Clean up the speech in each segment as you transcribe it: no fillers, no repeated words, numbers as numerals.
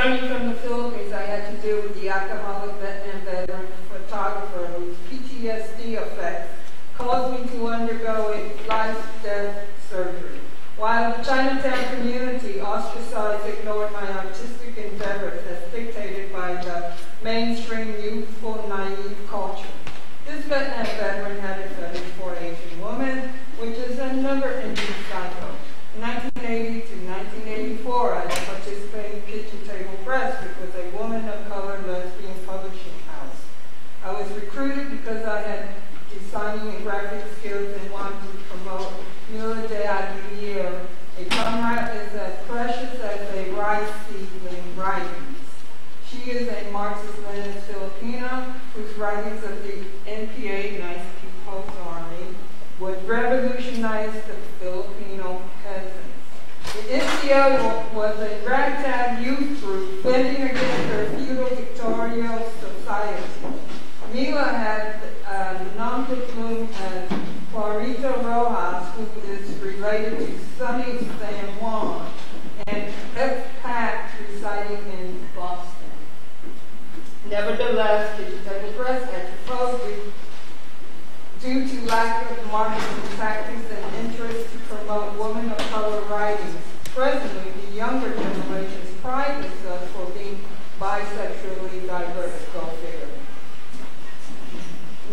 Returning from the Philippines, I had to deal with the alcoholic Vietnam veteran photographer whose PTSD effects caused me to undergo a life-death surgery. While the Chinatown community ostracized, ignored my artistic endeavors as dictated by the mainstream youthful, naive culture. This Vietnam veteran had a fetish for Asian women, which is a never-ending cycle. In 1980 to 1984, I participated in Kitchen Table Press, which was a woman of color lesbian publishing house. I was recruited because I had designing and graphic skills and wanted to promote Mula de Aguirre, a comrade is as precious as a rice seedling writings. She is a Marxist-Leninist Filipino whose writings of the NPA, Nice People's Army, would revolutionize the Filipino peasants. The NCO was a ragtag youth group fighting against their feudal dictatorial society. Mila had nom de plume as Clarita Rojas, who is related to Sonny San Juan, and expat residing in Boston. Nevertheless, Kitchen Table Press had proposed, due to lack of marketing tactics and interest to promote women of color writings. Presently, the younger generations pride themselves for being bisexually diverse. Go figure.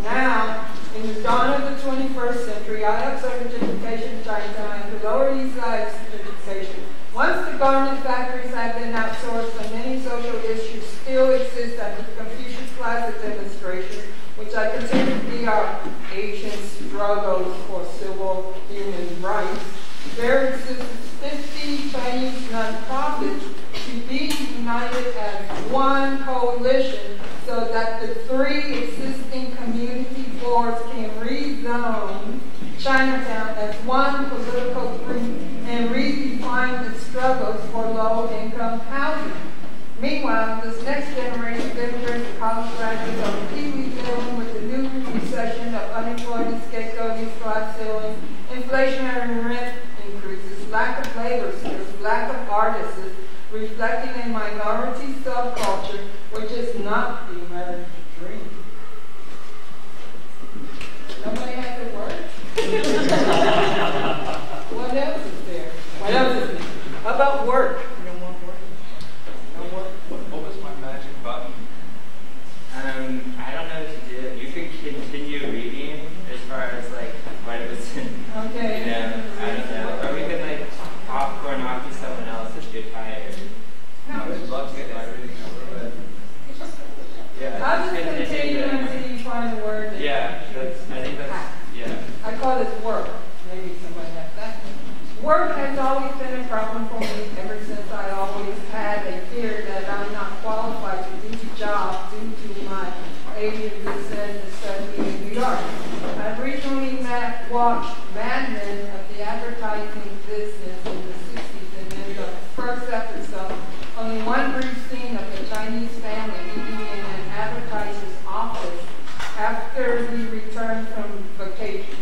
Now, in the dawn of the 21st century, I observed gentrification in Chinatown and the Lower East Side gentrification. Once the garment factories have been outsourced and many social issues still exist at the Confucius Plaza demonstration, which I consider to be our ancient struggles for civil human rights, there exists 50 Chinese nonprofits to be united as one coalition so that the 3 existing community boards can rezone Chinatown as one political group and redefine the struggles for low-income housing. Meanwhile, this next generation of immigrants and college graduates are repeatedly dealing with the new recession of unemployment, scapegoating, slot ceiling, inflationary rent increases, lack of labor skills, lack of artists, reflecting a minority subculture which is not the American dream. Somebody has to work? What else is there? What else is there? How about work? You don't want work? No work? What was my magic button? I don't know what to do. You could continue reading as far as like what it was in. Okay. You know, I don't know. Or we could like popcorn off to someone else if you're tired. I would love to get my reading over, but yeah. I'll just continue until you find the word. Yeah, I think that's, yeah. I call it work. Maybe somebody has that. Work has always been a problem for me ever since I always had a fear that I'm not qualified to do the job due to my Asian descent and studying in New York. I recently watched Mad Men of the advertising business in the 60s, and in the first episode, only one brief scene of a Chinese family eating in an advertiser's office after we returned from vacation.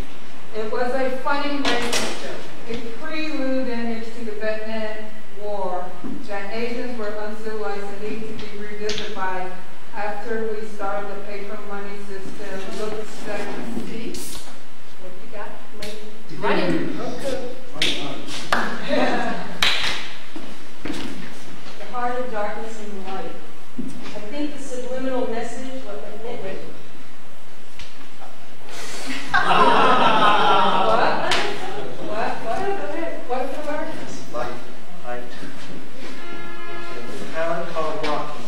It was a funny relationship, a prelude image to the Vietnam War that Asians were uncivilized and needed to be revisited after we started the paper money system. Look, see what you got? Money. Okay. The heart of darkness and the light. I think the subliminal message was Light. There's a talent called walking,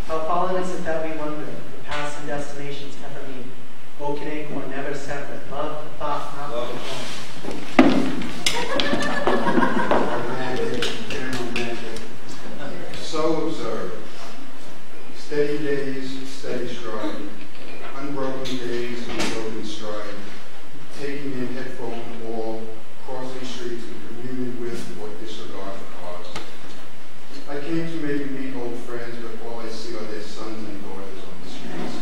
how fallen is it that we wonder, the past and destinations ever meet, woken acorn never separate, love the thought, not the So observe, steady days, steady stride, unbroken days, unbroken stride, taking in headphone wall, crossing streets and communing with or disregard the cars. I came to maybe meet old friends, but all I see are their sons and daughters on the streets.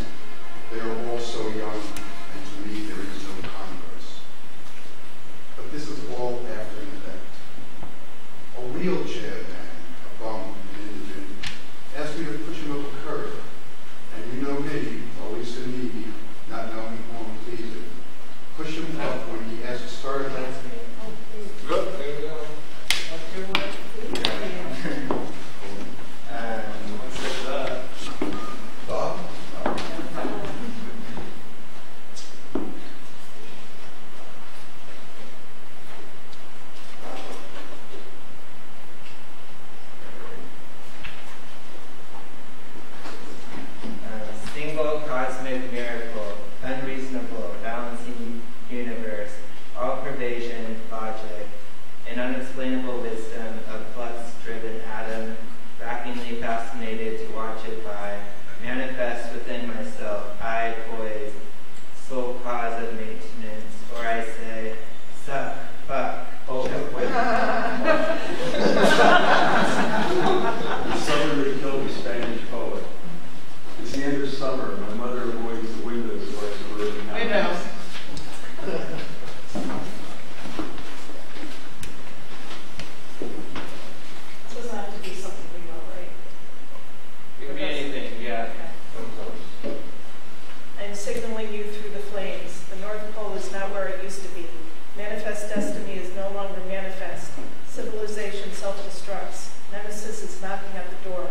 They are all so young, and to me there is no converse. But this is all after an event. A wheelchair man, a bum, fascinated to watch it by manifest within myself, I poise, sole cause of maintenance, or I say, suck, fuck, oh, wait. Summer killed the Spanish poet. It's the end of summer. My mother avoids the windows of our suburban house. Windows. This doesn't have to be something we know, right? It could be anything, yeah. I am signaling you through the flames. The North Pole is not where it used to be. Manifest destiny is no longer manifest. Civilization self-destructs. Nemesis is knocking at the door.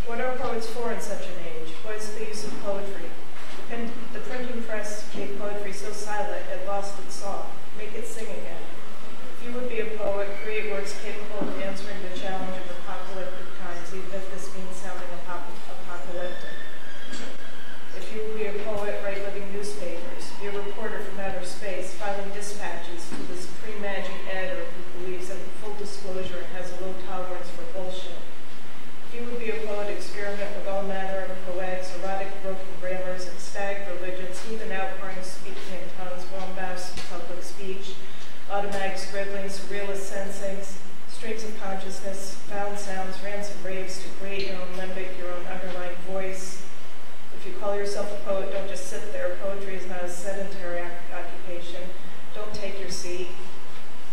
What are poets for in such an age? What is the use of poetry? The printing press made poetry so silent it lost its song. Make it sing again. If you would be a poet, create words capable of answering the challenge of apocalyptic times, even if this means sounding apocalyptic. If you would be a poet, write living newspapers. Be a reporter from outer space, filing dispatches to the supreme managing editor who believes in full disclosure and has a low tolerance for bullshit. If you would be a poet, experiment with all manner of poetics, erotic broken grammars, ecstatic religions, heathen outpourings, speaking in tongues, bombast, public speech, automatic scribblings, surrealist sensings, streams of consciousness, found sounds, ransom raves to create your own limbic, your own underlying voice. If you call yourself a poet, don't just sit there. Poetry is not a sedentary occupation. Don't take your seat.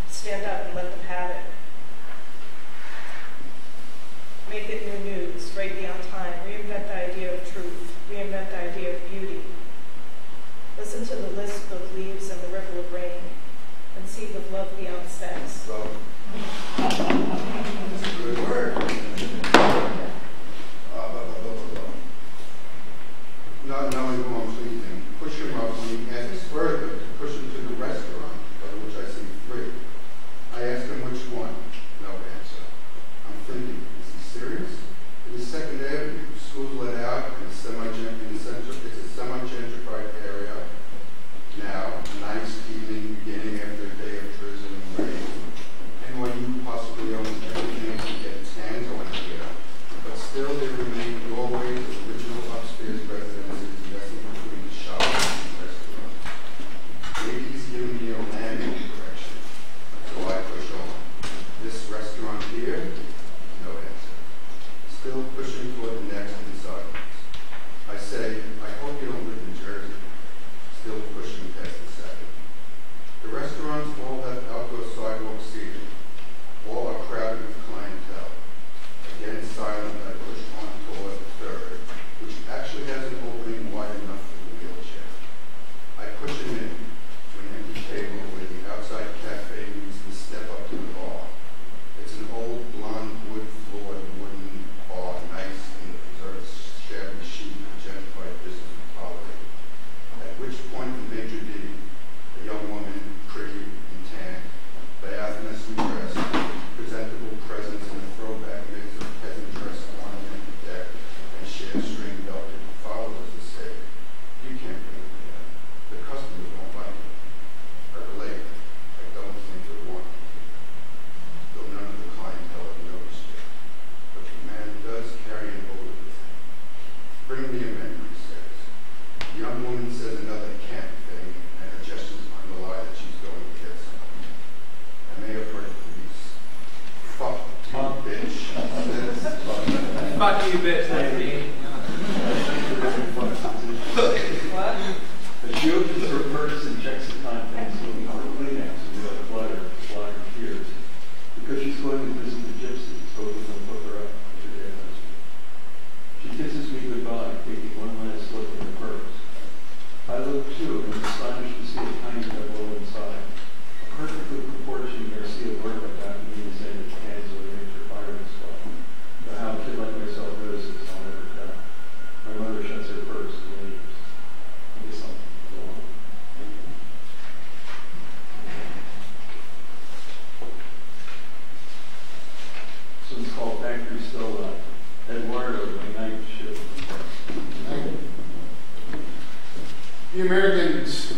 Stand up and let them have it. Make it new news, right beyond time. Reinvent the idea of truth. Reinvent the idea of beauty. Listen to the lisp of leaves and the ripple of rain. Conceive of love beyond sex. Love. That's a good word. Not knowing who I'm pleasing, push him up when he asks further to push him to the restaurant, of which I see 3. I ask him which one. No answer. I'm thinking, is he serious? It is 2nd Avenue. School's let out in a semi-gentrified area. Now, a nice evening beginning after a day of drizzle and rain. NYU possibly owns everything to get its hands on here, but still there remain doorways of original upstairs residences nestled between the shop and the restaurant. Maybe he's giving me a landing direction, so I push on. This restaurant here? No answer. Still pushing toward the next in silence. I say, I hope you don't live in Jersey. Still pushing past the second. The restaurants all have outdoor sidewalk seating. All are crowded with clientele. Again silent, I push on toward the 3rd, which actually has an opening wide enough for the wheelchair. I push him in to an empty table where the outside cafe meets the step up to the bar. It's an old blonde wood-floored wooden bar, nice in the preserved shabby sheet of gentrified business would tolerate. At which point the Major D, a young woman, pretty and tan, diaphanously dressed, presentable presence in a throwback mix of peasant dress ornamented deck and share string belted, follows us to say, you can't bring it here. The customers won't like it. I relate, I don't think they want it. Though none of the clientele have noticed it. But the man does carry an odor with him. Bring me a menu, he says. The young woman says another can't thing, and her gestures underlie that she's going to get something. I may have heard police. Fuck you, bitch. Says, Fuck you, bitch, lady. What? As she opens her purse and checks the contents, looking for Kleenex without flutter, flying tears, because she's going to visit the gypsies, hoping they'll put her up with her dead husband. She kisses me goodbye, taking one last look at her purse. I look too, and am astonished to see a tiny tableau inside. A perfectly proportioned Garcia Lorca back to me saying that the hands of a major fire squad. But how a kid like myself notices, I'll never tell. My mother shuts her purse and leaves. I guess I'll go on. This one's called Factory Still Eduardo, my night shift. The Americans,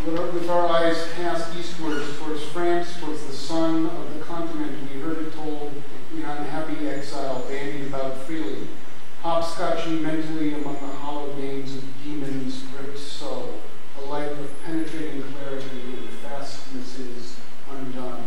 with our eyes cast eastwards, towards France, towards the sun of the continent, we heard it told, the unhappy exile bandied about freely, hopscotching mentally among the hollow names of demons gripped so, a light of penetrating clarity and fastnesses undone.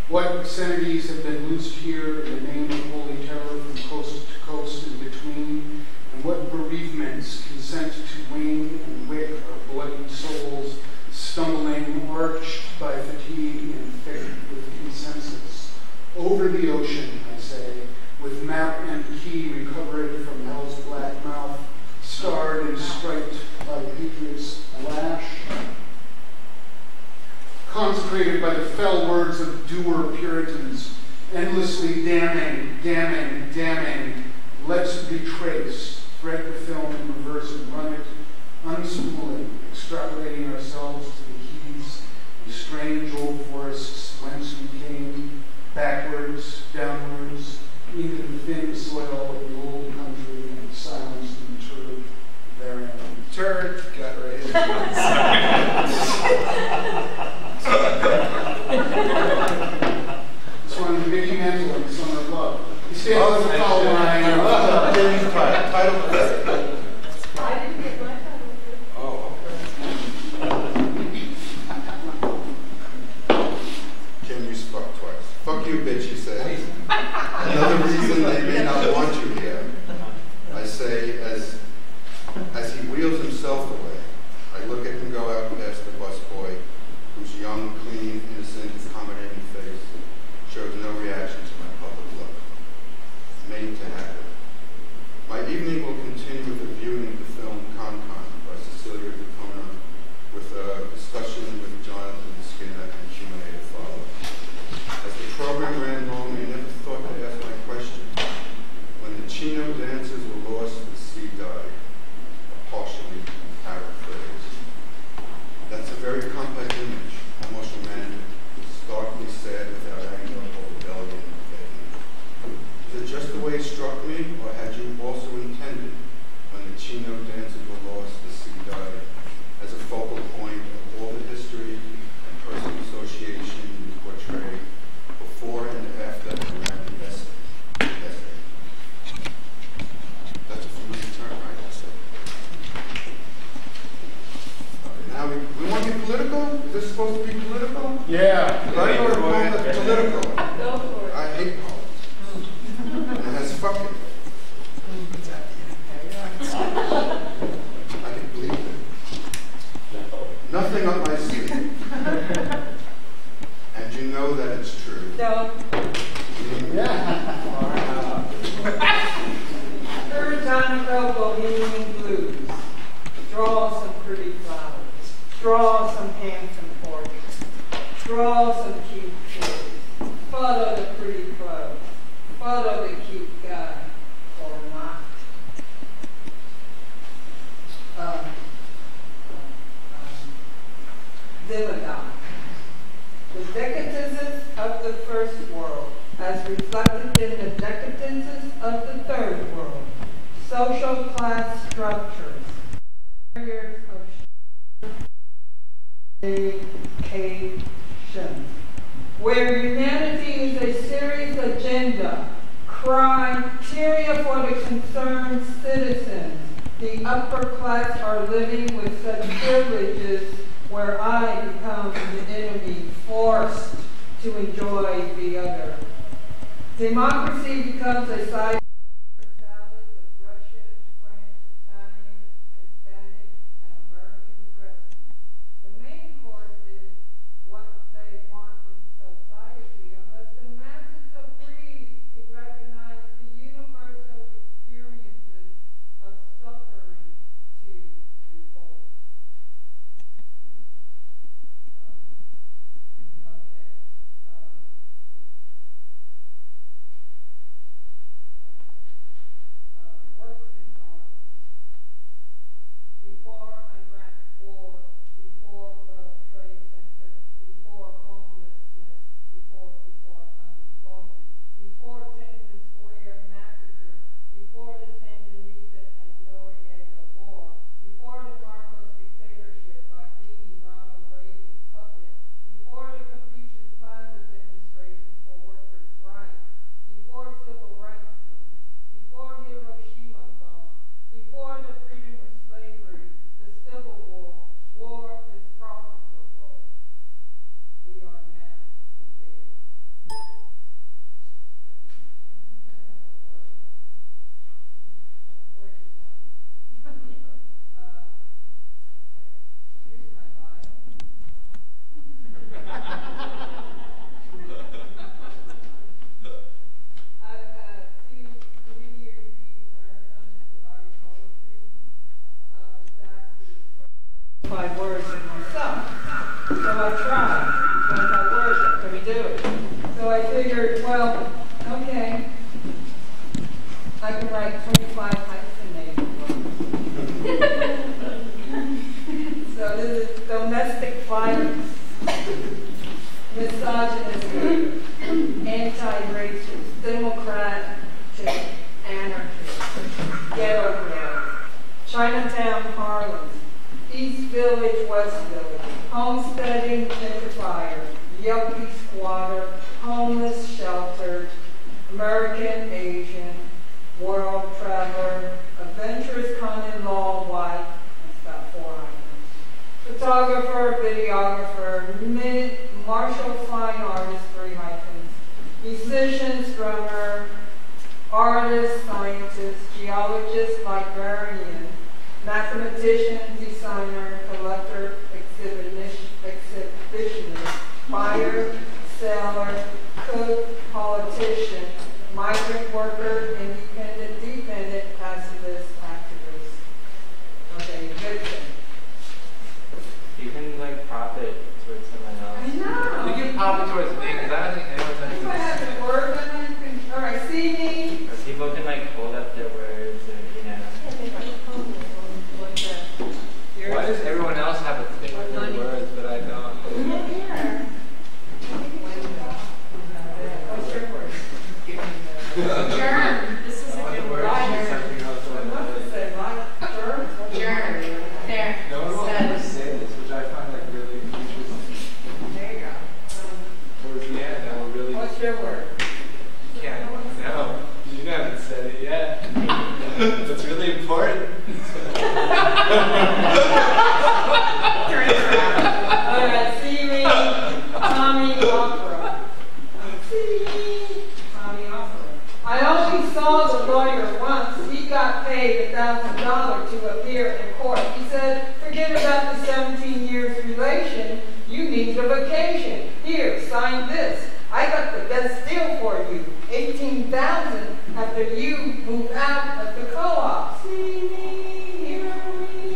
What obscenities have been loosed here in the name of holy terror from coast to coast and between, and what bereavements consent to wane and wick our bloodied souls, stumbling, arched by fatigue and thick with consensus. Over the ocean, I say, with map and key recovered from hell's black mouth, starred and striped by Patriot's lash, consecrated by the fell words of dour Puritans, endlessly damning, damning, damning. Let's retrace, thread the film in reverse and run it, unspooling, extrapolating ourselves to the keys, the strange old forests whence we came, backwards, downwards, into the thin soil of the old country and silence and turd therein. Turd, got right. This one is Mickey Mantle, this one of love. He stands on the call line. Title. I didn't get my title. Oh, Can you fuck twice? Fuck you, bitch, he says. Another reason they may not want you here. I say, as he wheels himself away, I look at him go out past the busboy, whose young, clean, innocent, accommodating face shows no reaction to my public look. Made to happen. My evening will continue with a viewing of the film Con by Cecilia Dupona, with a discussion with Jonathan Skinner and Q&A to follow. As the program ran long, I never thought to ask my question. When the Chino dancers were lost, the sea died. A partially paraphrase. That's a very complex image, almost romantic, starkly sad without anger or rebellion or pain. Is it just the way it struck me, or had you also intended, when the Chino dancers were lost, the sea died, as a focal point of all the history and personal association you portray before and after and around the essay? That's a familiar term, right? Essay. Now we want to be political? Is this supposed to be political? Yeah. Right or wrong? That's political. Go for it. I hate politics. And it has fucking. I can believe it. Nothing up my sleeve. And you know that it's true. No. Puritanical Bohemian blues. Draw some pretty flowers. Draw some handsome portraits. Draw some cute kids. Photo the pretty clothes. Photo the cute guy. Or not. Demodon. The decadences of the first world, as reflected in the decadences of the third world. Social class structures. Barriers of education. Where humanity is a serious agenda, criteria for the concerned citizens. The upper class are living with such privileges where I become the enemy, forced to enjoy the other. Democracy becomes a side salad with Russian, French, Italian, Hispanic, and American dressing. The main course is what they want in society, unless the masses agree to recognize the universal experiences of suffering to revolt. Okay. I tried. But if I was, I couldn't do it. So I figured, well, okay, I can write 25 hyphenated words. So this is domestic violence, misogynism, anti-racist, democratic anarchist, ghetto girl, Chinatown Harlem, East Village, West Village, homesteading gentrifier, yuppie squatter, homeless sheltered, American Asian, world traveler, adventurous con-in-law wife, that's about 4 items, photographer, videographer, martial fine artist, 3 hyphens, musician, drummer, artist, scientist, geologist, librarian, mathematician, designer, collector, exhibitionist, buyer, seller, cook, politician, migrant worker, independent, dependent, pacifist, activist. Okay, good thing. You can like profit towards someone else. I know. You can pop it towards me because I don't think anyone's If I have anything. the word, then I can, all right, see me. Or people can like hold up their words, or you know. Why does everyone else have a thing with their words, but I don't? What's your word? Germ. This is a good word. Something else. I must say, like, germs. Germ. There. No one will ever say this, which I find like really interesting. There you go. Towards the end, I will really. What's your word? Can't. No, you haven't said it yet. That's really important. All right, see me, Tommy Opera. See me, Tommy Opera. I only saw the lawyer once. He got paid $1,000 to appear in court. He said, forget about the 17 years relation. You need a vacation. Here, sign this. I got the best deal for you. $18,000 after you move out of the co-op. See me, hear me.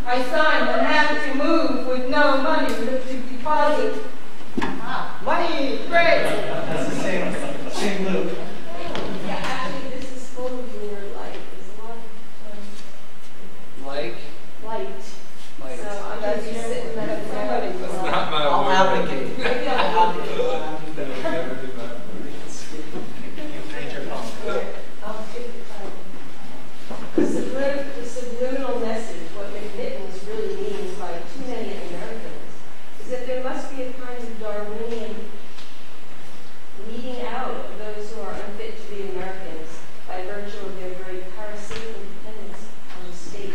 I signed and had to move with no money to deposit. Money, great. That's the same loop. Yeah, actually, this is full of the word light. There's a lot of Like? light. Like. So I'm going to be sitting there. Somebody. That's not my I'll word. advocate. Maybe I'll Advocate. That would never be my word. You print your phone. I'll take the time. The subliminal message, what McMittens really means by too many Americans, is that there must be a kind of Darwinian weeding out of those who are unfit to be Americans by virtue of their very parasitic dependence on the state.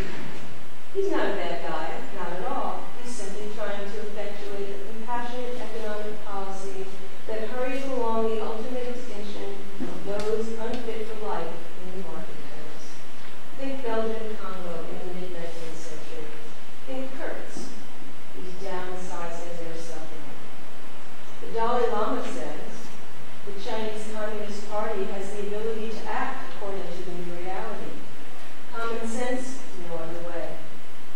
He's not a bad guy, not at all. He's simply trying to effectuate a compassionate economic policy that hurries along the ultimate extinction of those unfit for life in the marketplace. Think Belgian Congo in the mid-19th century. Think Kurtz, who's downsizing their suffering. The Dalai Lama says the Chinese Communist Party has the ability to act according to the new reality. Common sense, no other way.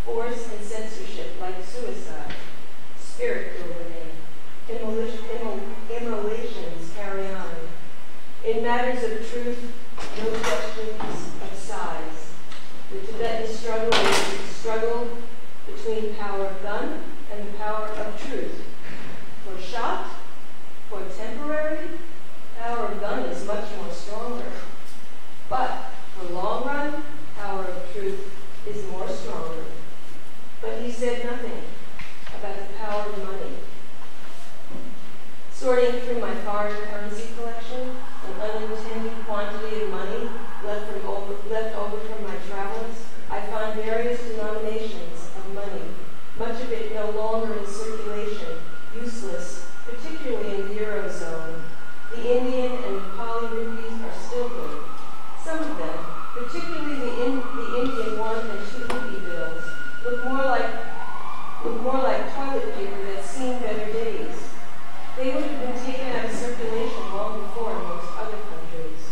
Force and censorship like suicide. Spirit will remain. Immolations carry on. In matters of truth, no questions of size. The Tibetan struggle is the struggle between power of gun and the power of truth. For shot, for temporary, power of gun is much more stronger. But for long run, power of truth is more stronger. But he said nothing about the power of money. Sorting through my foreign currency collection, an unintended quantity of money left over from my travels, I find various denominations of money, much of it no longer in circulation, useless, particularly in the Eurozone. The Indian and Nepali rupees are still good. Some of them, particularly the Indian 1 and 2 rupee bills, look more like toilet paper that's seen better days. They would have been taken out of circulation long before in most other countries.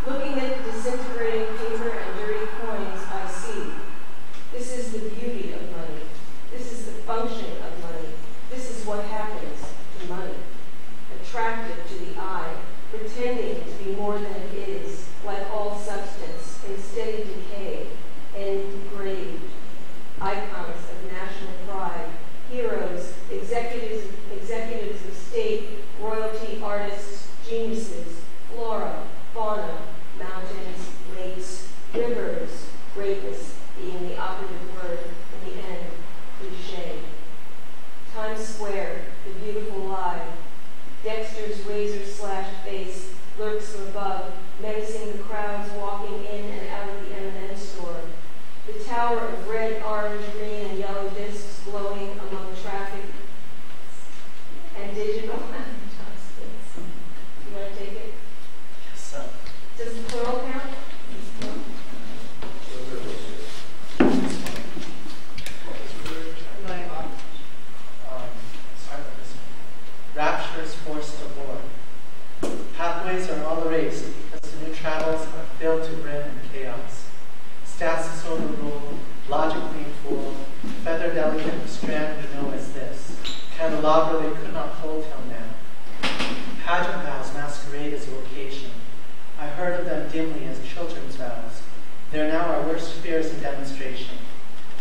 Looking at the disintegrating paper and dirty coins, I see. This is the beauty of money. This is the function of money. This filled to brim in chaos. Stasis overruled, logic made fool, feather delicate the strand we know as this, candelabra they could not hold till now. Pageant vows masquerade as vocation. I heard of them dimly as children's vows. They're now our worst fears in demonstration.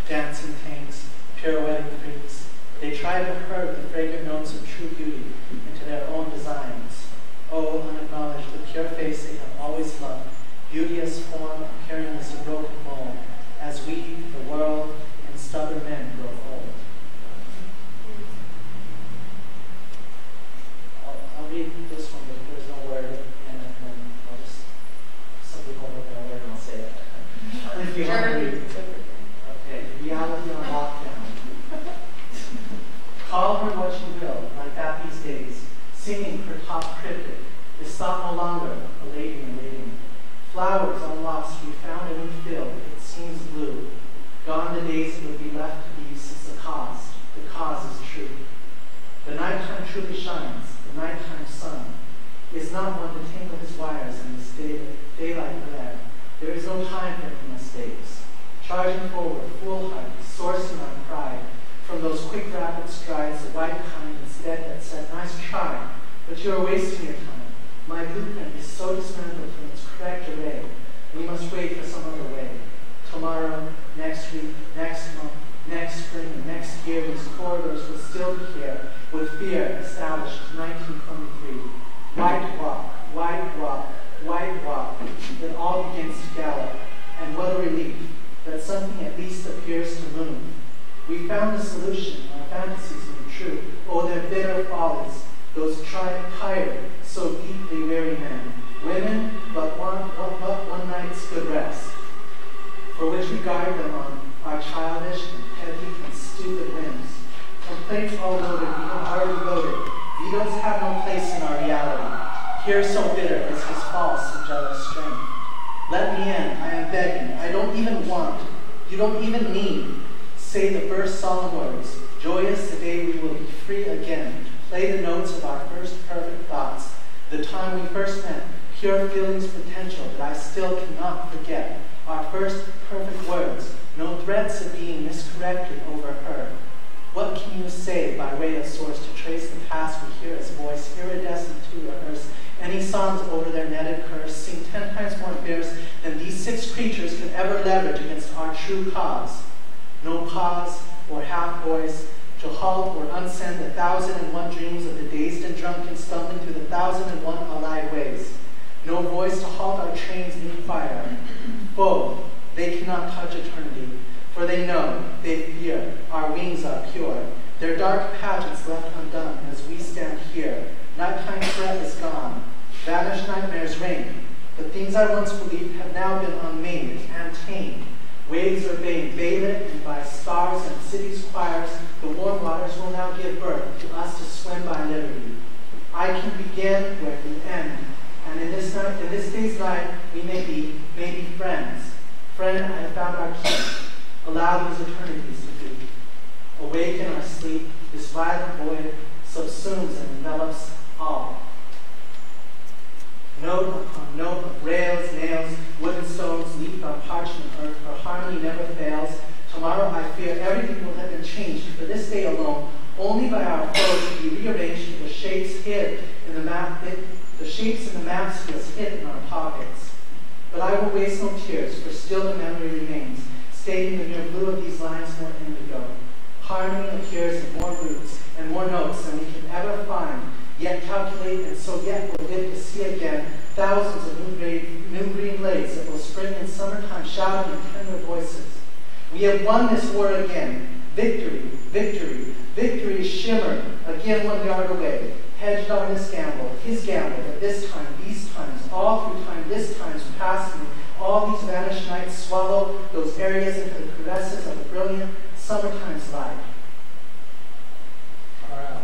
Dancing tanks, pirouetting freaks, they try to herd the fragrant notes of true beauty into their own designs. Oh, unacknowledged, the pure face they have always loved, beauteous form appearing as a broken mold, as we, the world, and stubborn men grow old. I'll read this one, but there's no word in it, and then I'll just simply hold up that word and I'll say it. If you want to read. Okay, reality on lockdown. Call her what you will, like that these days. Singing her top cryptic is thought no longer a lady in waiting. Flowers unlost, we found a new field, it seems blue. Gone the days it would be left to be since the cause is true. The nighttime truly shines, the nighttime sun is not one to tangle his wires in this daylight glare. There is no time for any mistakes. Charging forward, foolhardy, sourcing on pride, from those quick rapid strides, the white kind instead that said, nice try, but you are wasting your time. My blueprint is so dismantled from its correct array, we must wait for some other way. Tomorrow, next week, next month, next spring, and next year, these corridors will still be here, with fear established 1923. White walk, white walk, white walk, it all begins to gallop, and what a relief that something at least appears to move. We found the solution, our fantasies made true. Oh, their bitter follies, those tired, so deeply weary men. Women, but one night's good rest, for which we guard them on our childish and petty and stupid whims. Complaints all loaded, we have already voted. Vetoes have no place in our reality. Here so bitter is his false and jealous strength. Let me in, I am begging. I don't even want, you don't even need. Say the first solemn words. Joyous the day we will be free again. Play the notes of our first perfect thoughts. The time we first met, pure feelings potential that I still cannot forget. Our first perfect words. No threats of being miscorrected over her. What can you say by way of source to trace the past we hear as voice, iridescent to rehearse? Any songs over their netted curse sing 10 times more fierce than these 6 creatures could ever leverage against our true cause. No pause or half voice to halt or unsend the 1,001 dreams of the dazed and drunken stumbling through the 1,001 allied ways. No voice to halt our trains in fire. Both, they cannot touch eternity, for they know, they fear, our wings are pure. Their dark pageants left undone as we stand here. Nighttime threat is gone. Vanished nightmares reign. The things I once believed have now been unmade and tamed. Waves are vain, bathed and by stars and cities' choirs, the warm waters will now give birth to us to swim by liberty. I can begin where you end, and in this day's night, we may be friends. Friend, I have found our key. Allow these eternities to be. Awake in our sleep, this violent void subsumes and envelops all. Note upon note of rails, nails, wooden stones, leaf on parchment earth, her harmony never fails. Tomorrow I fear everything will have been changed for this day alone, only by our foes to be rearranged to the shapes hid in the map, the shapes in the maps he has hid in our pockets. But I will waste no tears, for still the memory remains, stating the mere blue of these lines more indigo. Harmony appears in more roots and more notes than we can ever find, yet calculate, and so yet will live to see again thousands of new green blades that will spring in summertime shouting in tender voices. We have won this war again. Victory, victory, victory shimmered again 1 yard away. Hedged on this gamble, his gamble, that this time, these times, all through time, this time's past me, all these vanished nights swallow those areas into the caresses of a brilliant summertime's light. All right.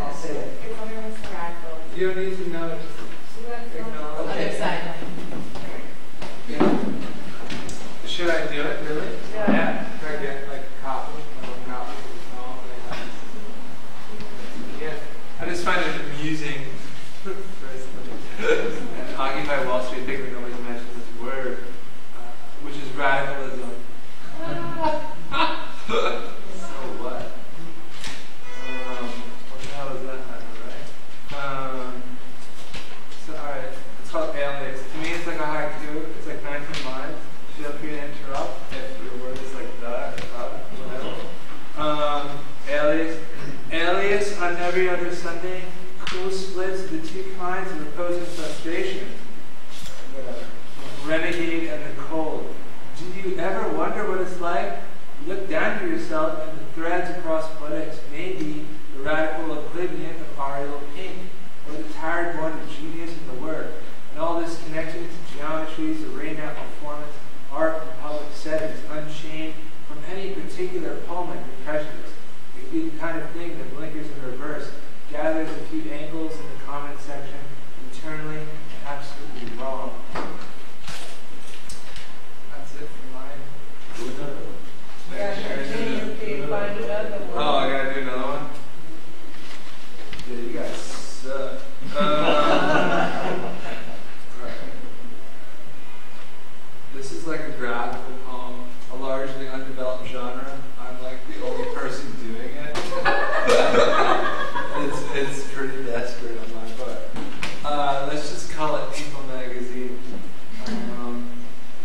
I'll say it. You don't need to know it. Okay. Yeah. Should I do it, really? Yeah. Should I get like a copy? Yeah. I just find it amusing. Occupy Wall Street thing that nobody mentions this word, which is radicalism. So what? What the hell is that matter, right? So alright, it's called Alias. To me, it's like a haiku. It's like 19 lines. Feel free to interrupt if your word is like the or whatever. Alias. Alias on every other Sunday. Cool splits the two kinds of opposing frustration. Whatever. Renegade and the cold. Do you ever wonder what it's like? Look down to yourself and the threads across buttocks. Maybe the radical oblivion of Ariel Pink, or the tired one of genius in the work, and all this connection to geometries, arena, performance, art, and public settings, unchained from any particular opponent or prejudice. It could be the kind of thing that blinkers in reverse, gathers a few angles in the comment section, internally and absolutely wrong. That's it for mine. Yeah, continue to find another one. Oh, I gotta do another one? Yeah, you guys suck. Alright. This is like a graphical poem, a largely undeveloped genre. I'm like the only person doing it. It's pretty desperate on my part. Let's just call it People Magazine.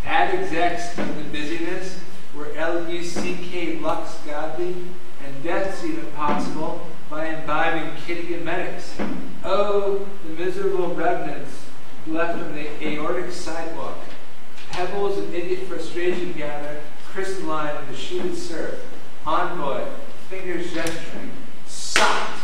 Ad execs of the busyness where L-U-C-K Lux Godly and death's even possible by imbibing kitty emetics. Oh, the miserable remnants left on the aortic sidewalk. Pebbles of idiot frustration gather, crystalline in the sheeted surf. Envoy, fingers gesturing. Socked.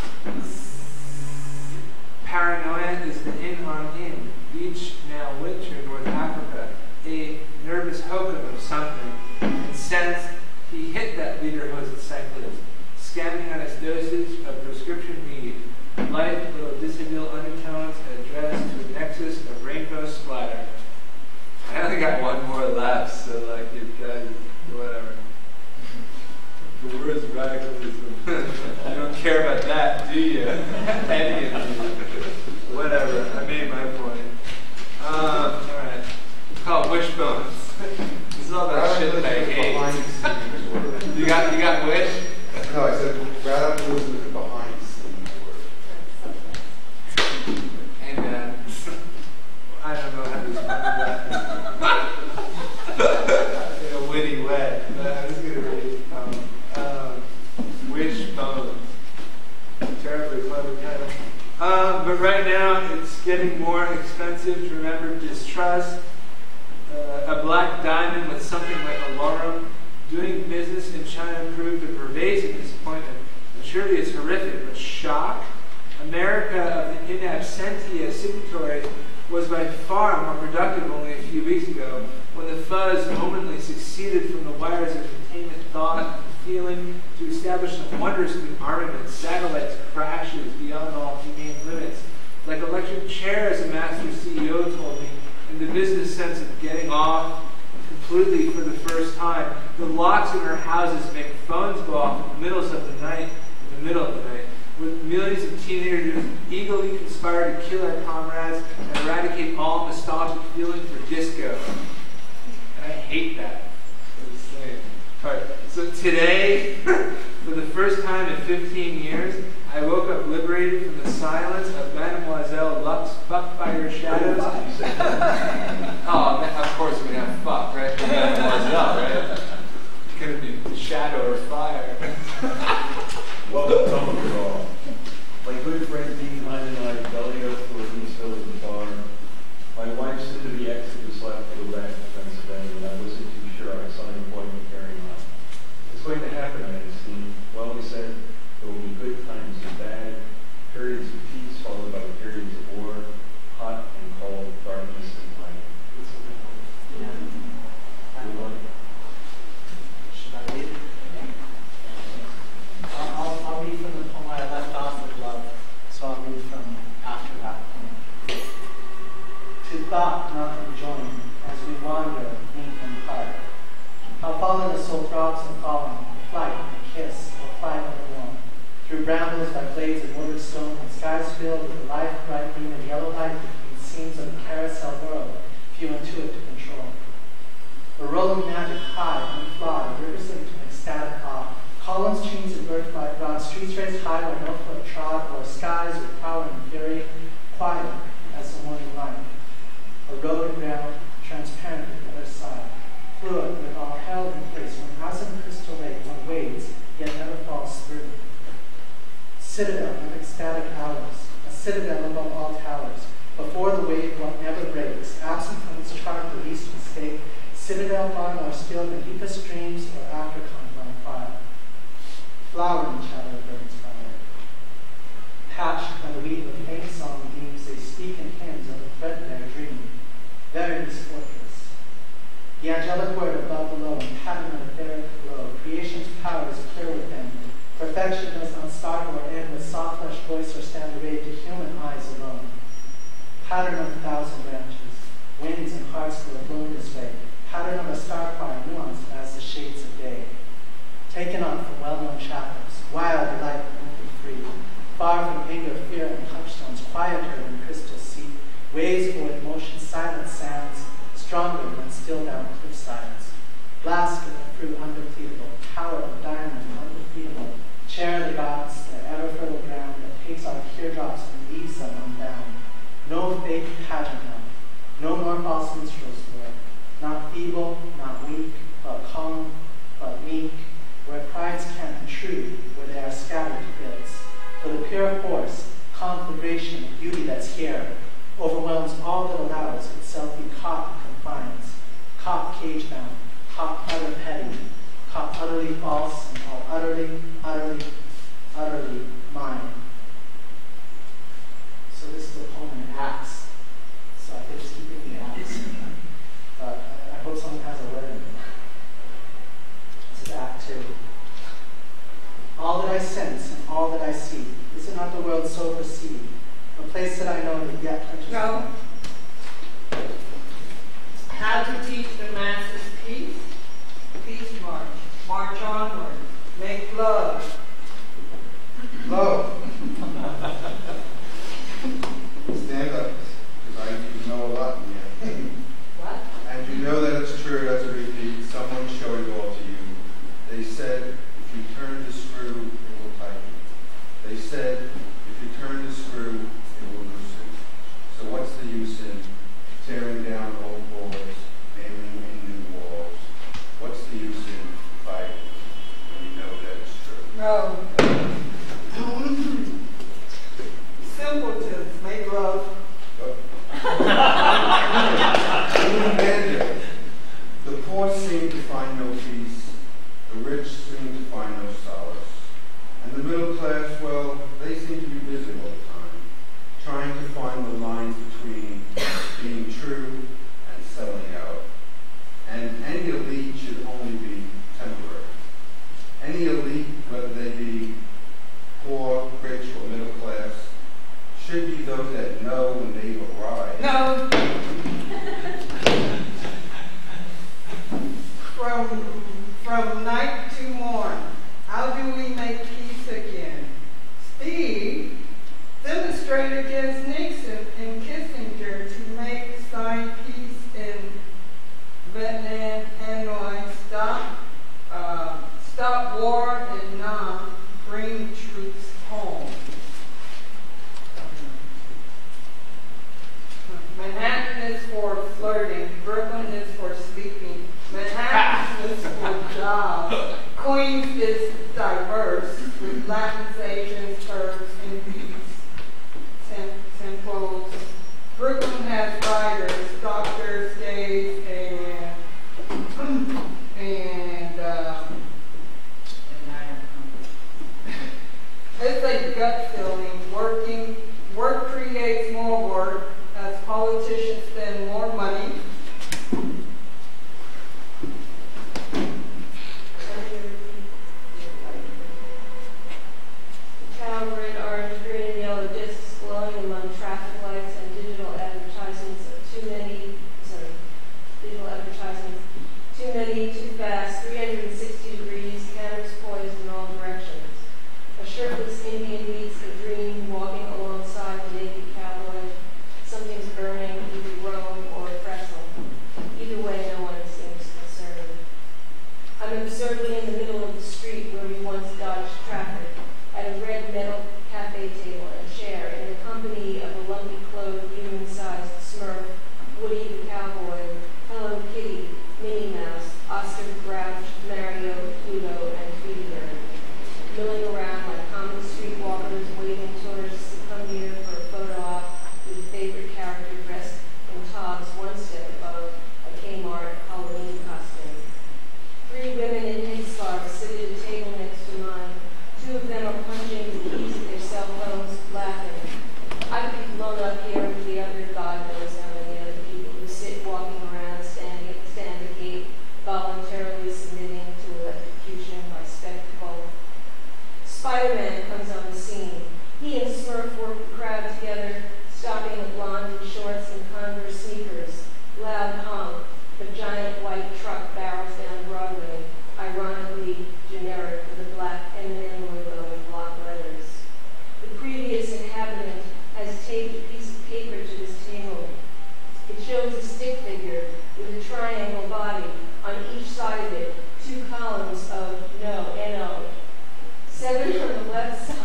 Paranoia is the in-on-in. Beach, now winter, North Africa. A nervous hokum of something. Incensed, he hit that leader-hosted cyclist, scamming on his dosage of prescription weed. Light little disability undertones addressed to a nexus of rainbow splatter. I only got one more left, so like you guys, whatever. The word's radicalism. You don't care about that, do you? Any of you. Whatever, I made my point. Alright. It's called Wishbones. This is all that shit that I hate. You got wish? No, I said radicalism is a behind the scenes word. Hey man. I don't know how to respond to that. In a witty way. But I'm just gonna read it. Wishbones. Terribly clever title. But right now it's getting more expensive to remember distrust. A black diamond with something like alarm. Doing business in China proved a pervasive disappointment. And surely it's horrific, but shock? America of the in absentia signatories was by far more productive only a few weeks ago, when the fuzz momently succeeded from the wires of containment thought and feeling to establish some wondrous new armament, satellites, crashes beyond all humane limits. Like electric chairs, a master CEO told me, in the business sense of getting off completely for the first time. The locks in our houses make phones go off in the middle of the night, with millions of teenagers eagerly conspire to kill our comrades and eradicate all nostalgic feeling for disco. And I hate that. Alright, so today, for the first time in 15 years, I woke up liberated from the silence of Mademoiselle Lux fucked by her shadows. Oh, of course we have fuck, right? Mademoiselle, right? Could it be shadow or fire? Welcome to all. My good friend Dean Hyman and I belly up for East Village Bar. My wife soon to be exit was left to go back to Pennsylvania, and I wasn't too sure I saw any point in carrying on. It's going to happen, I asked Dean. Well, he said, there will be good times and bad, periods of peace followed by periods of war, hot and cold, darkness and light. Should I read? I'll read from the poem I left off with love, so I'll read from after that poem. To thought not enjoined, as we wander ink and part, how fallen the soul throbs and fallen, a flight, a kiss, a flight evermore, through brambles by blades of wood or stone, and skies filled with the life bright beam of yellow light between seams of carousel few intuit to control. A rolling magic high, unflawed, rivers linked to an ecstatic awe. Columns, trees, and bird-flight broad, streets raised high where no foot trod, or skies with power and fury, quiet as the morning light. A road and ground, transparent at the other side, fluid with all held in place, when as in a crystal lake one wades, yet never falls through. Citadel of ecstatic hours, a citadel above all towers, before the wave one never breaks, absent from its chart the least mistake, citadel far more still than deepest dreams or aftercon on fire. Flowering shadow burns fire. Patched by the weave of faint song beams, they speak in hymns of a threadbare dream. Verity's fortress. The angelic word above below, and pattern of etheric glow. Creation's power is clear within. Perfection does not start or end with soft flesh voice or stand arrayed to human eyes alone. Pattern of 1,000 branches. Winds and hearts that are blown this way. Pattern of a star choir nuanced as the shades of day. Taken up from well-known chapels, wild delight and free. Far from anger, fear, and touchstones, quieter than crystal sea. Waves void emotion, silent sands, stronger than still-down cliff sides. Blast of the fruit undepletable, tower of diamond undefeatable. Chair of the gods, their ever-fertile ground that takes our teardrops and leaves them unbound. No fake pageant now, no more false minstrels Lord. Not feeble, not weak, but calm, but meek, where prides can't intrude, where they are scattered to bits. For the pure force, conflagration of beauty that's here, overwhelms all that allows itself be caught and confines, caught cage-bound, caught utter petty, caught utterly false, and all utterly, utterly, utterly mine. So this is a poem in Acts. So I think it's keeping the Acts. But I hope someone has a word in it. This is Act 2. All that I sense and all that I see, is it not the world so perceived? A place that I know that yet touches No. me. How to teach the masses peace? Peace march. March onward. Make love. Love. Stand up, because you know a lot in here. What? And you know that it's true, that's a repeat. Someone showed it all to you. They said, if you turn the screw, it will tighten. They said, if you turn the screw, it will loosen. So what's the use in tearing down old walls, nailing in new walls? What's the use in fighting when you know that it's true? No. Simpletons make love. The poor seem to find no peace, the rich seem to find no solace, and the middle class, well, they seem to be busy all the time, trying to find the lines between being true and selling out. And any elite should only be temporary. Any elite, whether they be poor, rich, or middle class, should be those that know when they've arrived. No. From night to morn, how do we make peace again? Steve demonstrated against Nixon and Kissinger to make sign peace in Vietnam, Hanoi, stop war in Nam, bring troops home. Manhattan is for flirting, Brooklyn is for sleeping, Manhattan is for jobs, Queens is diverse with Latins, Asians, Turks, and peace. Temples. Brooklyn has writers, doctors, gays, and it's a gut feeling. Work creates more work as politicians spend more money. Town grid, orange, green, and yellow discs glowing among traffic lights and digital advertisements. Digital advertisements. Too many, too fast, 360 degrees, cameras poised in all directions. A shirtless Indian meets a dream, walking alongside the naked cowboy. Something's burning, either Rome or Woody the Cowboy, Hello Kitty, Minnie Mouse, Oscar the Grouch, Mario, Pluto, and Tweety Bird. Milling around like common streetwalkers waiting tourists to come here for a photo op with a favorite character dressed in togs one step above a Kmart Halloween costume. 3 women in headscarves sit at a table next to mine. 2 of them are punching the keys of their cell phones, laughing. I could be blown up here with the other God knows how many other people who sit walking around, stand at gate, voluntarily submitting to electrocution by spectacle. Spider-Man comes on the scene. He and Smurf work the crowd together, stopping a blonde in shorts and Converse sneakers. Loud honk. The giant white truck barrels down Broadway, ironically generic with a black M&M logo in block letters. The previous inhabitant has taped a piece of paper to this table. It shows a stick figure with a triangle body. On each side of it, 2 columns of no, N-O. 7 on the left side,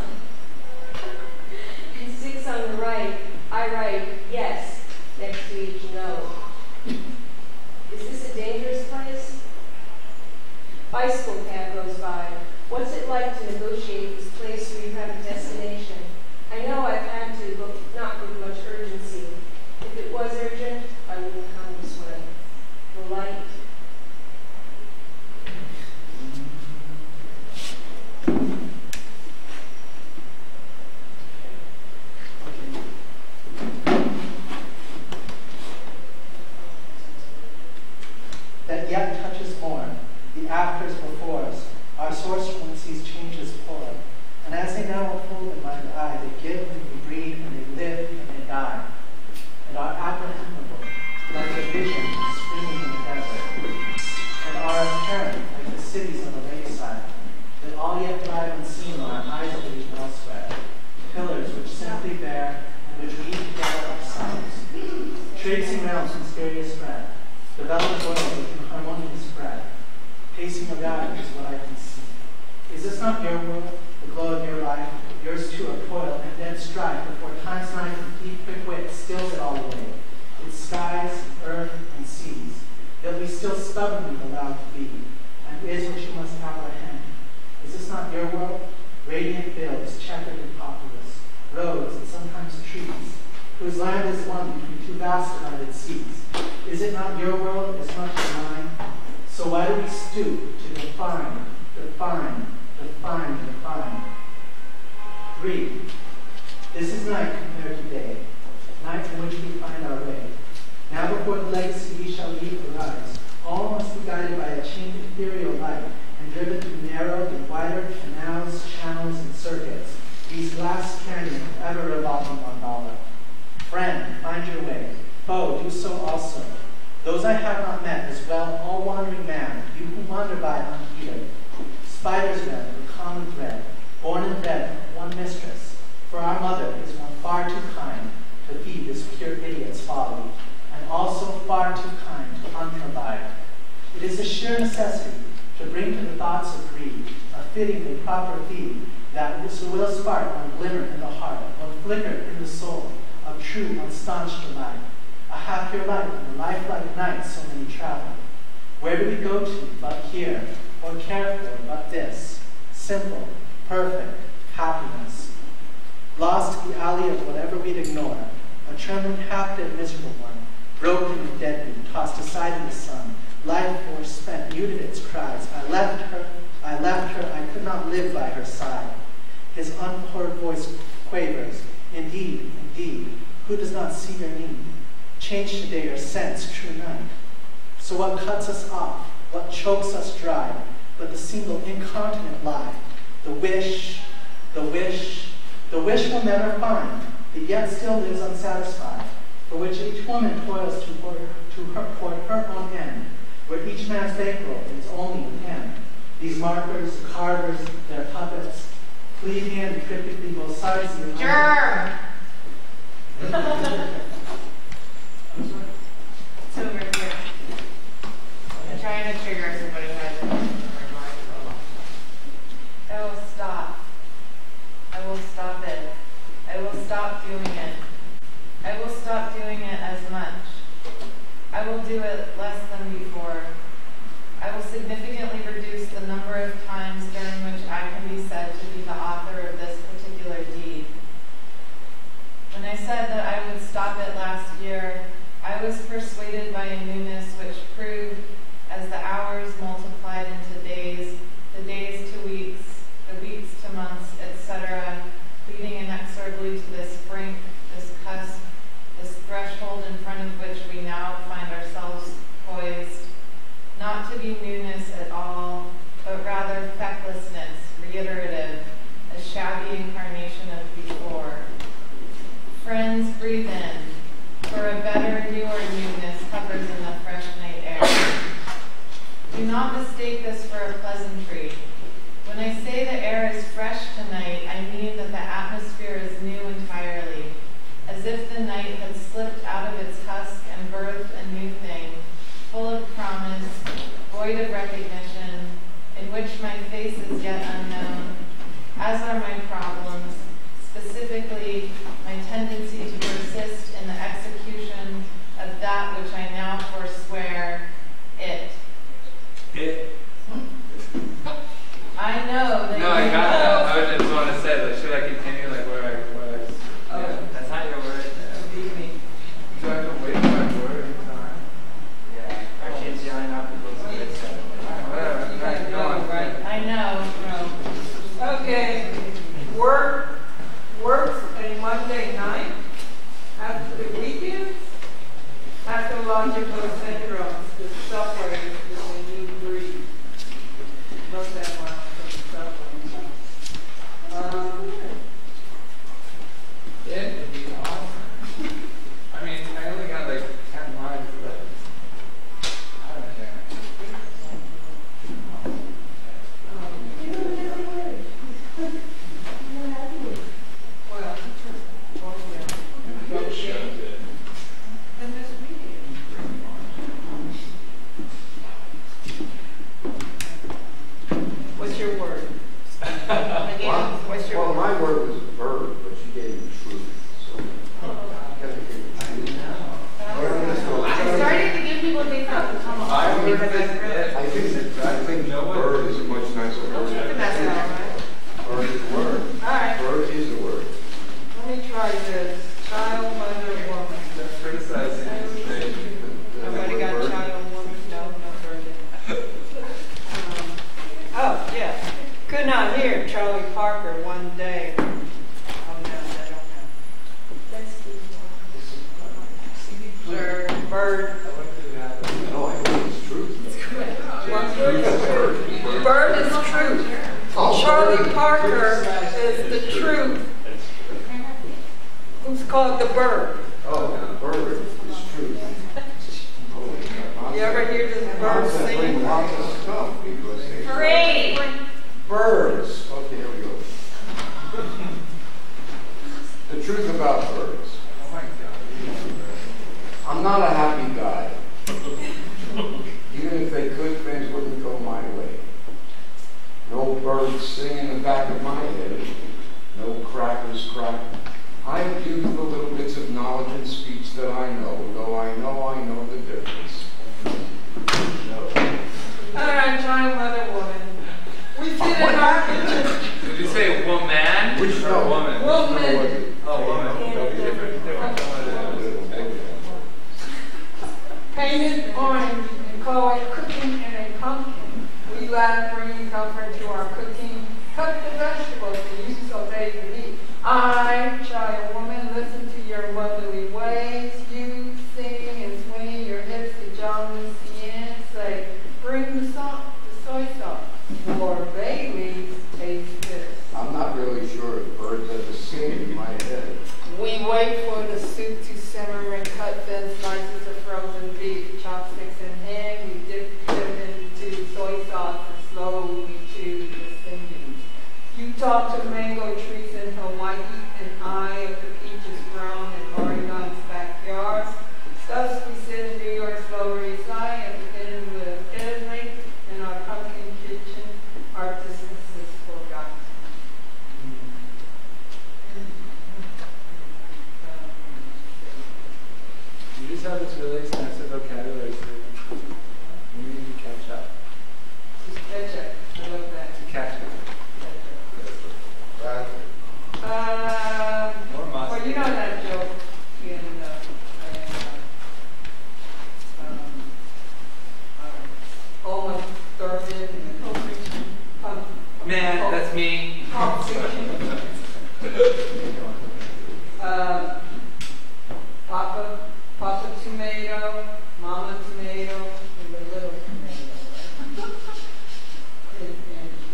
and 6 on the right. I write yes next to each no. Is this a dangerous place? Bicycle cab goes by. What's it like to negotiate this place where you have a destination? I know I've had to, but not with much urgency. If it was urgent, I wouldn't come this way. The light. That yet touches more, the afters before us, our source frequencies changes pour. And as they now unfold in my eye, they give and they breathe and they live and they die, and are apprehendable, like a vision springing in the desert, and are apparent like the cities on the wayside, that all yet lie unseen on our eyes lead elsewhere, pillars which simply bear and which weave together ourselves, tracing realms mysterious thread, developed order with harmonious spread, pacing around is what I can see. Is this not your world, the glow of your life, yours too a toil and then strife before time's night and deep quick wit steals it all away, its skies, earth, and seas, yet we still stubbornly allowed to be, and is what you must apprehend. Is this not your world? Radiant fields, checkered and populous, roads and sometimes trees, whose land is one between 2 vast divided seas. Is it not your world as much as mine? So why do we stoop to define, define, define, define? 3. This is night compared to day, night in which we find our way. Now before the legacy we shall leave arise, all must be guided by a chain of ethereal light and driven through narrow and wider canals, channels, and circuits, these glass canyons ever revolving on dollar. Friend, find your way. Foe, do so also. Those I have not met as well, all wandering man, you who wander by unheeded. Spider's web, the common thread, born and bred, one mistress. For our mother is one far too kind to feed this pure idiot's folly, and also far too kind to unprovide. It is a sheer necessity to bring to the thoughts of greed a fittingly proper feed that will spark one glimmer in the heart, one flicker in the soul of true unstaunched delight. A happier life than the lifelike night so many travel. Where do we go to but here, or care for but this? Simple, perfect happiness. Lost in the alley of whatever we'd ignore, a trembling, half-dead, miserable one, broken and deadbeat, tossed aside in the sun, life force spent, muted its cries. I left her, I could not live by her side. His unpoured voice quavers, indeed, indeed, who does not see your need? Change today or sense true night. So what cuts us off, what chokes us dry, but the single incontinent lie, the wish we'll never find, that yet still lives unsatisfied, for which each woman toils toward her own end, where each man's bankroll is only an end. These markers, carvers, their puppets, pleading and cryptically both sides of the Germ! It's over here. I'm trying to trigger somebody who hasn't been recording for a long time. I will stop. I will stop it. I will stop doing it. I will stop doing it as much. I will do it less than before. I will significantly reduce the number of times during which I can be said to be the author of this particular deed. When I said that I would stop it last year, I was persuaded by a newness which proved, as the hours multiplied into days, the days to weeks, the weeks to months, etc., leading inexorably to this brink, this cusp, this threshold in front of which we now find ourselves poised, not to be newness at all, but rather fecklessness, reiterative, a shabby incarnation of before. Friends, breathe in, for a better, newer newness hovers in the fresh night air. Do not mistake this for a pleasantry. When I say the air is fresh tonight, I mean that the atmosphere is new entirely, as if the night had slipped out of its husk and birthed a new thing, full of promise, void of recognition, in which my face is yet unknown, as are my problems, specifically my tendency to persist in the execution of that which I now forswear, it. It. I know that No, I got that. I just want to say, like, should I continue, like, where I Oh, that's not your word. do I have to wait for my word every time? Yeah. Our kids yelling out people's words. Whatever. Right, go on. Right. I know. Okay, works a Monday night, after the weekends, pathological syndromes, the subway is the new breed. Love that one from the subway. Yeah, it'd be awesome. I mean, I only got like 10 lines left. I don't care. Well, and this weekend. What's your word? Again, what's your Well, word? my word was bird, but she gave me truth. So, I'm starting to give people things that will come I along would because think I've really. I think bird is a much nicer I think word. that's all right. Bird is a word. All right, Bird is a word. let me try this. Child, mother, woman. Criticizing is great. Everybody got child, woman? No burden. Oh, yeah. Could not hear Charlie Parker one day. Oh, no, I don't know. That's the Bird. No, I think it's truth. Bird is truth. Charlie Parker is the truth. Who's called the bird? Oh, bird is truth. You ever hear this bird sing? Lots of stuff because they... Hooray! Birds. Okay, here we go. The truth about birds. Oh my God. I'm not a happy guy. Even if they could, things wouldn't go my way. No birds sing in the back of my head. No crackers crack. I use the little bits of knowledge and speech that I know, though I know the difference. No. All right, child, mother, woman. We sit in our kitchen. Did you say woman? Which or no? woman? Woman. Oh, woman. Different. Painted orange and call it cooking in a pumpkin. We laugh, bringing comfort to our cooking. Cut the vegetables and use so they can eat. I, child woman, listen to your motherly ways. You sing and swing your hips to John Lucien. Say, bring the soy sauce. Or Bailey's taste this. I'm not really sure if birds ever sing in my head. We wait for the soup to simmer and cut thin slices of frozen beef, chopsticks in hand. We dip them into soy sauce and slowly chew the singing. You talk to mango trees in Hawaii and I of the peaches grown in Oregon's backyards. Thus we sit in New York's Lower East Side and begin with Italy in our pumpkin kitchen. Our distance is forgotten. You just have this really extensive vocabulary. tomato, mama tomato, and the little tomato, right?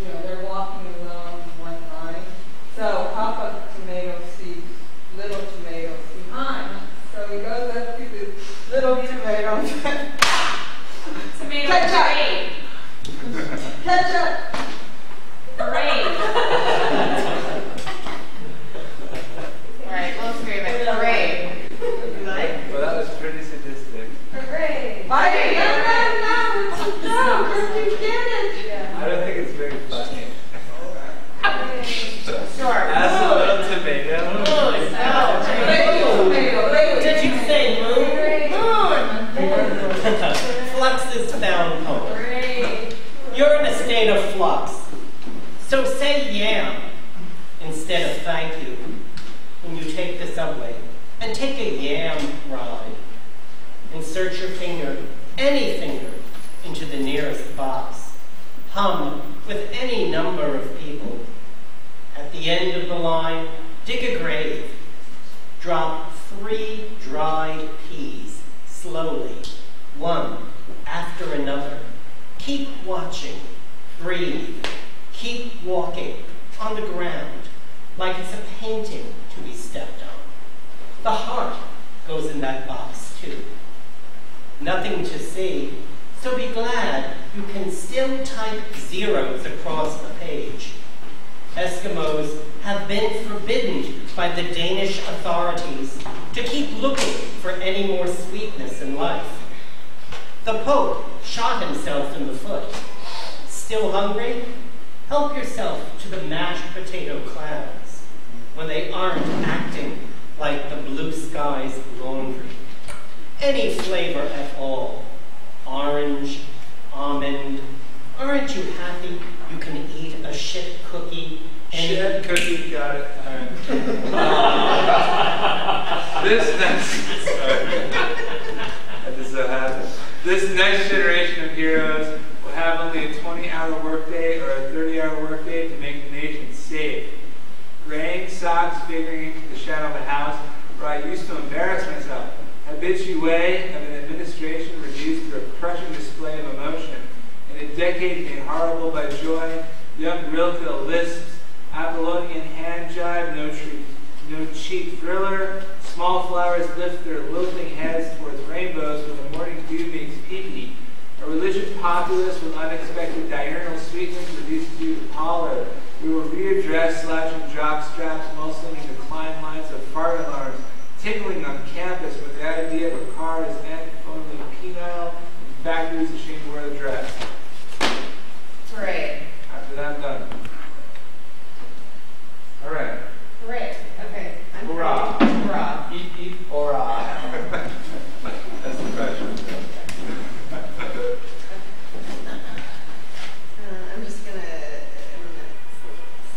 And they're walking along one line. So Papa tomato sees little tomatoes behind. So he goes up to the little tomato. Tomato Ketchup! Ketchup! Parade. All right, let's hear it. Parade. You like? Well, that was pretty sadistic. Parade. I didn't know, you get it. Yeah. I don't think it's very funny. Sure. As a little tomato. Tomato. Did you say moon? Moon! Flux is found home. You're in a state of flux. So say yam instead of thank you when you take the subway and take a yam ride. Insert your finger, any finger, into the nearest box. Hum with any number of people. At the end of the line, dig a grave. Drop 3 dried peas, slowly, one after another. Keep watching, breathe, keep walking on the ground like it's a painting to be stepped on. The heart goes in that box too. Nothing to see, so be glad you can still type zeros across the page. Eskimos have been forbidden by the Danish authorities to keep looking for any more sweetness in life. The Pope shot himself in the foot. Still hungry? Help yourself to the mashed potato clouds when they aren't acting like the blue sky's laundry. Any flavor at all. Orange, almond. Aren't you happy you can eat a shit cookie? Shit cookie, got it. This next generation of heroes will have only a 20-hour workday or a 30-hour workday to make the nation safe. Graying socks figuring the shadow of a house where I used to embarrass myself. Habitué of an administration reduced to a crushing display of emotion. In a decade made horrible by joy, young Rilke lisps, Apollonian hand jive, no cheap thriller. Small flowers lift their wilting heads towards rainbows when the morning dew makes pee-pee. A religious populace with unexpected diurnal sweetness reduced dew to pallor. We will readdress slashing jock straps, mostly into climb lines of fart alarms, tickling on campus with the idea of a car is antiphonally penile, and factories ashamed to wear the dress. Parade. After that, I'm done. All right. Parade. Okay. I'm Hurrah. Hurrah. Eep, eep, hurrah. That's the question. I'm just gonna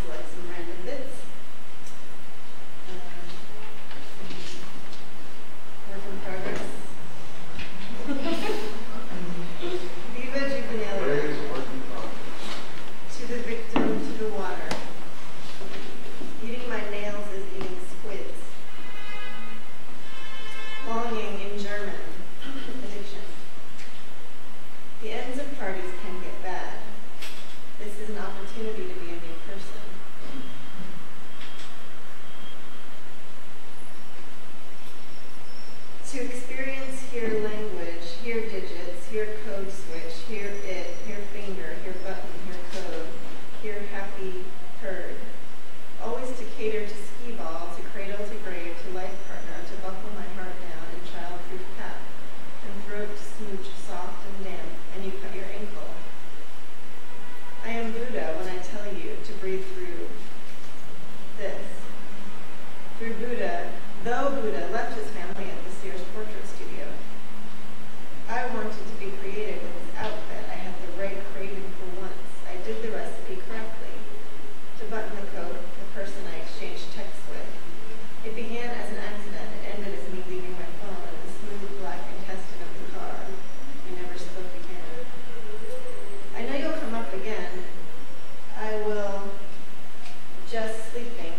select some random bits. Work in progress. Viva Juvenalia. To the victim, to the water. Eating my nails is eating squids. Longing in German. Addiction. The ends of parties can get bad. This is an opportunity to be a new person. To experience, hear language, hear digits, hear code switch, hear it, hear finger, hear button, hear code, hear happy herd. Always to cater to skee ball, to cradle to grave, to life partner, to buckle my heart down in child-proof cap, and throat to smooch soft and damp, and you cut your ankle. I am Buddha when I tell you to breathe through this. Through Buddha, though Buddha left his family at the Sears Portrait Studio. I wanted to be creative with his outfit. I had the right craving for once. I did the recipe correctly. To button the coat, the person I exchanged texts with. It began as an accident. It ended as me leaving my phone in the smooth black intestine of the car. We never spoke again. I know you'll come up again. I will just sleeping,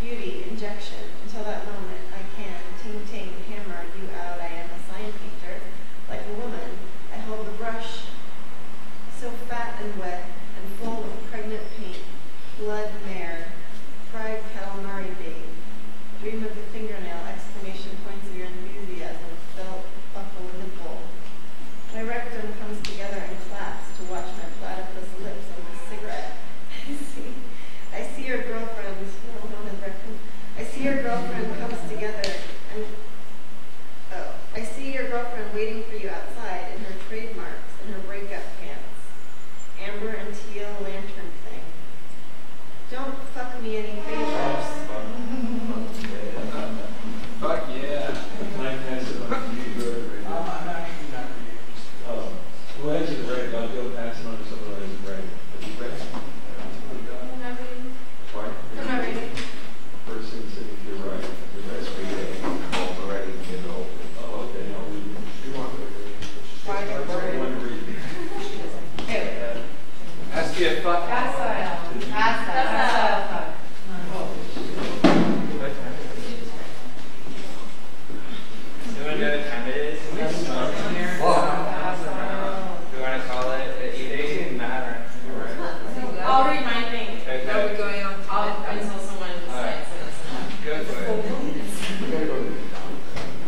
beauty, injection. Until that moment, I can ting-ting hammer you out. I am a sign painter. fuck? Facile. Facile. Do you want to know what time it is? Do you want to call it the evening? It doesn't matter. I'll read my thing. Okay. Are we going on until someone decides? Go for it.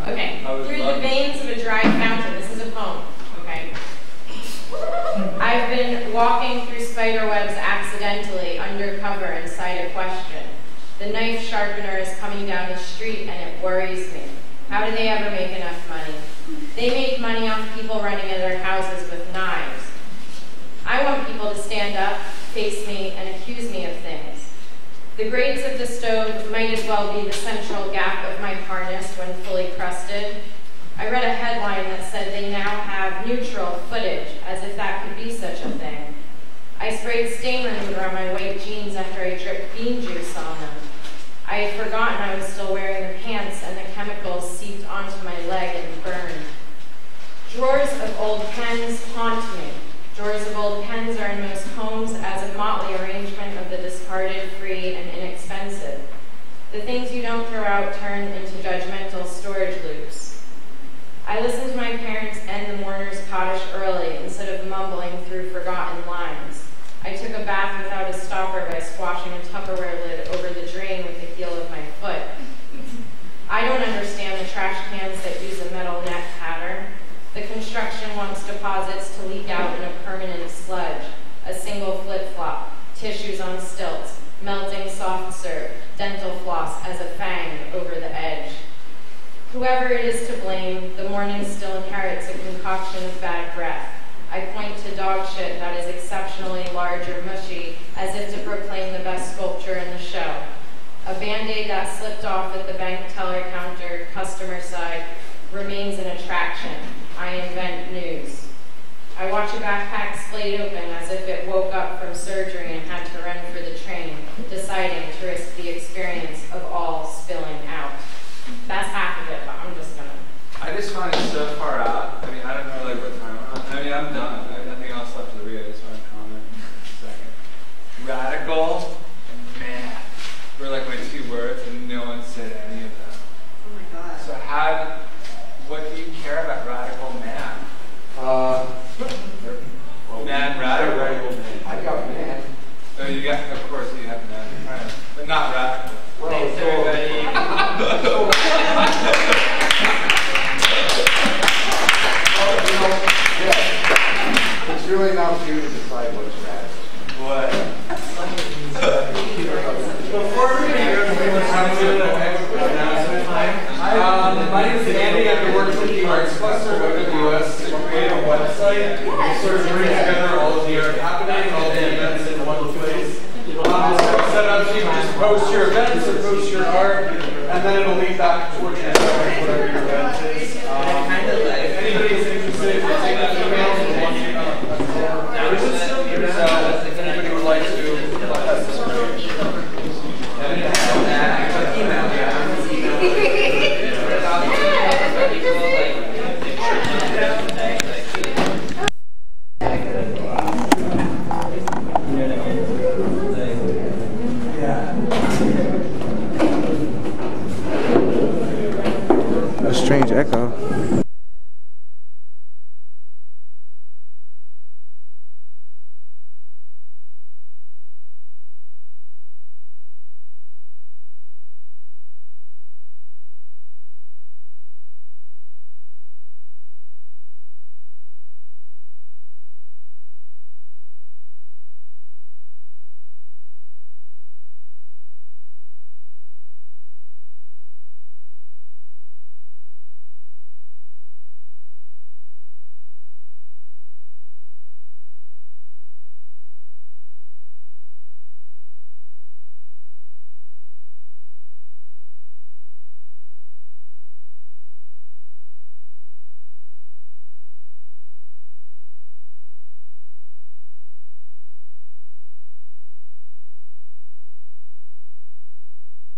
Okay. I would Through love the veins of a dry fountain. This is a poem. Okay. I've been walking through spider webs accidentally, undercover, inside a question. The knife sharpener is coming down the street and it worries me. How do they ever make enough money? They make money off people running into their houses with knives. I want people to stand up, face me, and accuse me of things. The grates of the stove might as well be the central gap of my harness when fully crusted. I read a headline that said they now have neutral footage, as if that could be such a thing. I sprayed stain remover on my white jeans after I dripped bean juice on them. I had forgotten I was still wearing the pants and the chemicals seeped onto my leg and burned. Drawers of old pens haunt me. Drawers of old pens are in most homes as a motley arrangement of the discarded, free, and inexpensive. The things you don't throw out turn into judgmental storage loops. I listened to my parents end the mourner's Parish early instead of mumbling through forgotten lines. I took a bath without a stopper by squashing a Tupperware lid over the drain with the heel of my foot. I don't understand the trash cans that use a metal net pattern. The construction wants deposits to leak out in a permanent sludge, a single flip-flop, tissues on stilts, melting soft serve, dental floss as a fang over the edge. Whoever it is to blame, the morning still inherits a concoction of bad breath. I point to dog shit that is exceptionally large or mushy, as if to proclaim the best sculpture in the show. A Band-Aid that slipped off at the bank teller counter, customer side, remains an attraction. I invent news. I watch a backpack splayed open as if it woke up from surgery and had to run for the train, deciding to risk the experience of all spilling out. That's half of it, but I'm just gonna. I just find it so far out. I mean, I don't know like what time. I mean, I'm done. I have nothing else left to read. I just want to comment in a second. Radical and mad were like my two words, and no one said any of them. Oh my God. So what do you care about radical mad? Mad radical. I got mad. Oh, you got, of course you have mad. All right. But not radical. Well, Thanks, everybody. It's really not for you to decide what's radical. What? Before we my name is Andy. I've been working with the Arts Cluster over the U.S. to create a website. Sort of bring together all of the art happening, all the events in one place. Set up so you can just post your events or post your art, and then it'll lead back towards your site, whatever your event is. If anybody's interested, take that email and